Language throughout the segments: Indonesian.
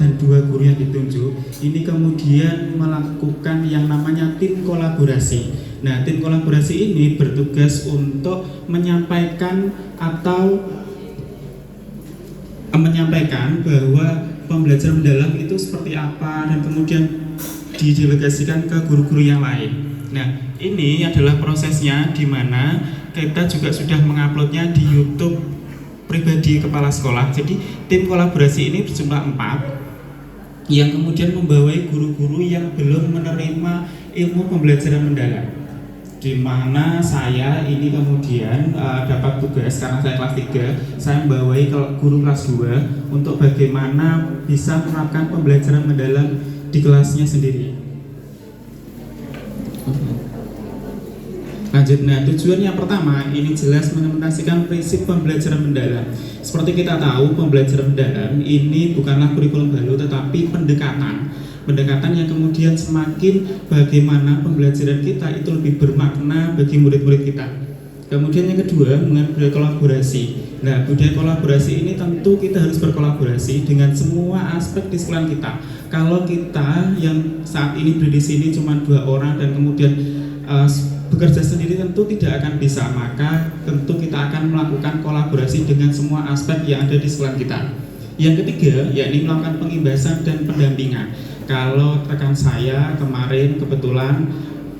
dan 2 guru yang ditunjuk ini kemudian melakukan yang namanya tim kolaborasi. Nah, tim kolaborasi ini bertugas untuk menyampaikan bahwa pembelajaran mendalam itu seperti apa dan kemudian didelegasikan ke guru-guru yang lain. Nah, ini adalah prosesnya di mana kita juga sudah menguploadnya di YouTube pribadi kepala sekolah. Jadi tim kolaborasi ini berjumlah 4 yang kemudian membawai guru-guru yang belum menerima ilmu pembelajaran mendalam, di mana saya ini kemudian dapat tugas karena saya kelas 3, saya membawai guru kelas 2 untuk bagaimana bisa menerapkan pembelajaran mendalam di kelasnya sendiri. Lanjut, nah tujuan yang pertama ini jelas mengimplementasikan prinsip pembelajaran mendalam. Seperti kita tahu, pembelajaran mendalam ini bukanlah kurikulum baru tetapi pendekatan yang kemudian semakin bagaimana pembelajaran kita itu lebih bermakna bagi murid-murid kita. Kemudian yang kedua, mengenai budaya kolaborasi. Nah, budaya kolaborasi ini tentu kita harus berkolaborasi dengan semua aspek di sekolah kita. Kalau kita yang saat ini berdiri di sini cuma 2 orang dan kemudian bekerja sendiri tentu tidak akan bisa, maka tentu kita akan melakukan kolaborasi dengan semua aspek yang ada di sekolah kita. Yang ketiga, yakni melakukan pengimbasan dan pendampingan. Kalau rekan saya kemarin kebetulan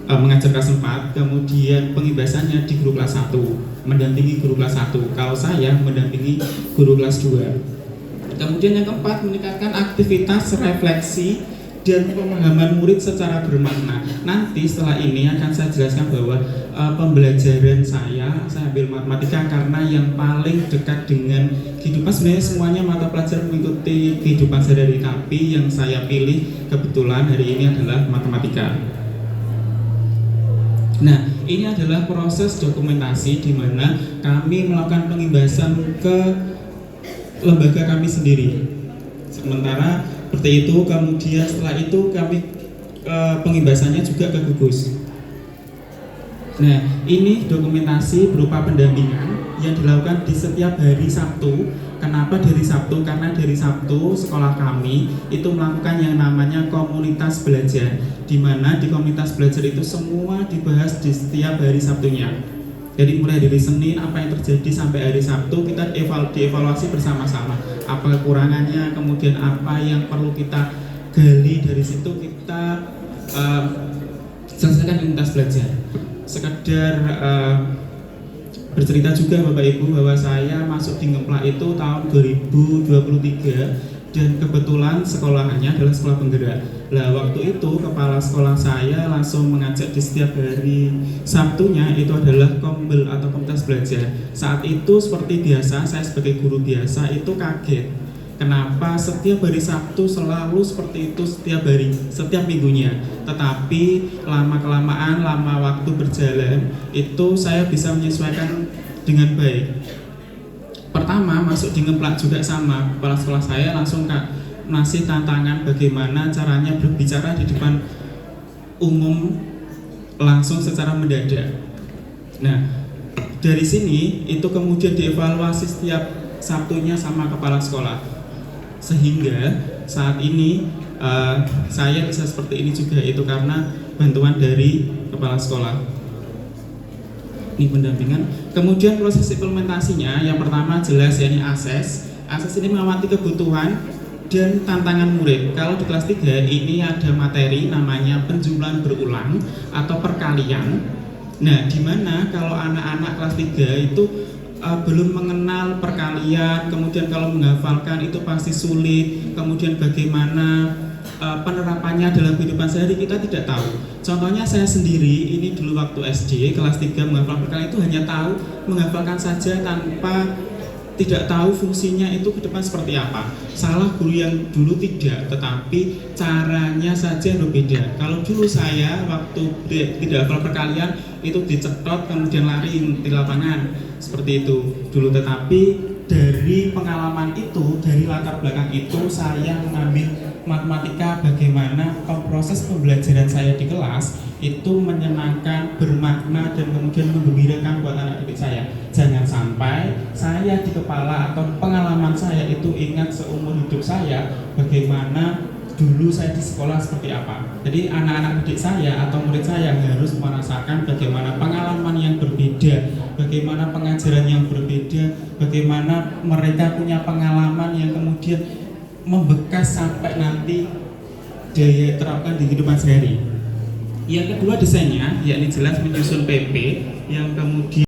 mengajar kelas 4, kemudian pengimbasannya di guru kelas 1, mendampingi guru kelas 1. Kalau saya mendampingi guru kelas 2. Kemudian yang keempat, meningkatkan aktivitas refleksi dan pemahaman murid secara bermakna. Nanti setelah ini akan saya jelaskan bahwa pembelajaran saya ambil matematika karena yang paling dekat dengan kehidupan. Sebenarnya semuanya mata pelajaran mengikuti kehidupan sehari-hari, tapi yang saya pilih kebetulan hari ini adalah matematika. Nah, ini adalah proses dokumentasi di mana kami melakukan pengimbasan ke lembaga kami sendiri. Sementara seperti itu, kemudian setelah itu kami pengimbasannya juga ke gugus. Nah, ini dokumentasi berupa pendampingan yang dilakukan di setiap hari Sabtu. Kenapa dari Sabtu? Karena dari Sabtu sekolah kami itu melakukan yang namanya komunitas belajar, di mana di komunitas belajar itu semua dibahas di setiap hari Sabtunya. Jadi mulai dari Senin apa yang terjadi sampai hari Sabtu kita dievaluasi bersama-sama. Apa kekurangannya, kemudian apa yang perlu kita gali, dari situ kita selesaikan komunitas belajar. Sekedar bercerita juga Bapak Ibu bahwa saya masuk di Ngemplak itu tahun 2023 dan kebetulan sekolahannya adalah sekolah penggerak. Nah, waktu itu kepala sekolah saya langsung mengajak di setiap hari Sabtunya itu adalah kombel atau komunitas belajar. Saat itu seperti biasa, saya sebagai guru biasa itu kaget. Kenapa setiap hari Sabtu selalu seperti itu setiap minggunya. Tetapi lama-kelamaan, lama waktu berjalan, itu saya bisa menyesuaikan dengan baik. Pertama masuk di Ngemplak juga sama, kepala sekolah saya langsung ngasih tantangan bagaimana caranya berbicara di depan umum langsung secara mendadak. Nah, dari sini itu kemudian dievaluasi setiap Sabtunya sama kepala sekolah, sehingga saat ini saya bisa seperti ini juga itu karena bantuan dari kepala sekolah. Ini pendampingan. Kemudian proses implementasinya yang pertama jelas yakni ASES. ASES ini mengamati kebutuhan dan tantangan murid. Kalau di kelas 3 ini ada materi namanya penjumlahan berulang atau perkalian. Nah, di mana kalau anak-anak kelas 3 itu belum mengenal perkalian, kemudian kalau menghafalkan itu pasti sulit, kemudian bagaimana penerapannya dalam kehidupan sehari kita tidak tahu. Contohnya saya sendiri ini dulu waktu SD kelas 3 menghafal perkalian itu hanya tahu menghafalkan saja tanpa tidak tahu fungsinya itu ke depan seperti apa. Salah guru yang dulu tidak, tetapi caranya saja berbeda. Kalau dulu saya waktu tidak hafal perkalian itu dicetot kemudian lari di lapangan seperti itu dulu, tetapi dari pengalaman itu, dari latar belakang itu, saya mengambil matematika bagaimana proses pembelajaran saya di kelas itu menyenangkan, bermakna, dan kemudian menggembirakan buat anak didik saya. Jangan sampai saya di kepala atau pengalaman saya itu ingat seumur hidup saya bagaimana dulu saya di sekolah seperti apa. Jadi anak-anak didik saya atau murid saya harus merasakan bagaimana pengalaman yang berbeda, bagaimana pengajaran yang berbeda, bagaimana mereka punya pengalaman yang kemudian membekas sampai nanti daya terapkan di kehidupan sehari. Yang kedua desainnya, yakni jelas menyusun PP yang kemudian